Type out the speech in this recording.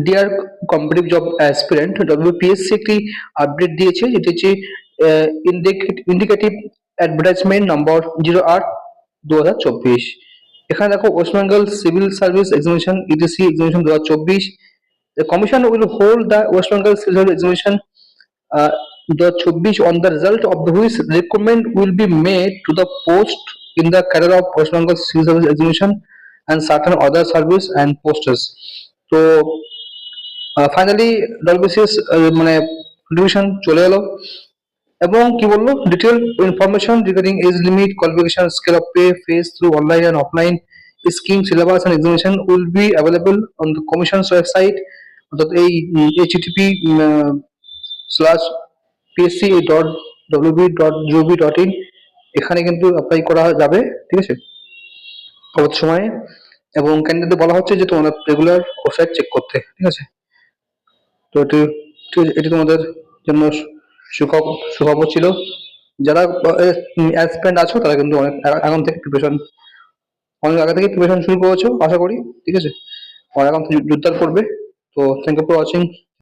Deer competitive job aspirant, WPSC একটি update দিয়েছে, যেটি হচ্ছে ইন্ডিকেটিভ অ্যাডভার্টাইজমেন্ট নম্বর 08/2024। এখানে দেখো, West Bengal civil service examination UGC examination 2024, the commission will hold the West Bengal civil service examination 2024 on the result of the which recruitment will be made to the post in the cadre of West Bengal civil service examination and certain other service and posters. তো finally WBCS মানে notification চলে এলো, এবং কি বললো, detail information regarding age limit, qualification, scale of pay, phase through online and offline scheme, syllabus and examination will be available on the commission's website, অর্থাৎ এই http://psc.wb.gov.in, এখানে কিন্তু অ্যাপ্লাই করা যাবে, ঠিক আছে, পরবর্তী সময়ে। এবং ক্যান্ডিডেটদের বলা হচ্ছে যে তোমাদের রেগুলার ওয়েবসাইট চেক করতে, ঠিক আছে। তো এটি তোমাদের জন্য সুখবর ছিল। যারা অ্যাসপিরেন্ট আছো তারা কিন্তু অনেক এখন থেকে অনেক আগে থেকে প্রিপারেশন শুরু করেছো আশা করি, ঠিক আছে, আর এখন জোরদার করবে। তো থ্যাংক ইউ ফর ওয়াচিং।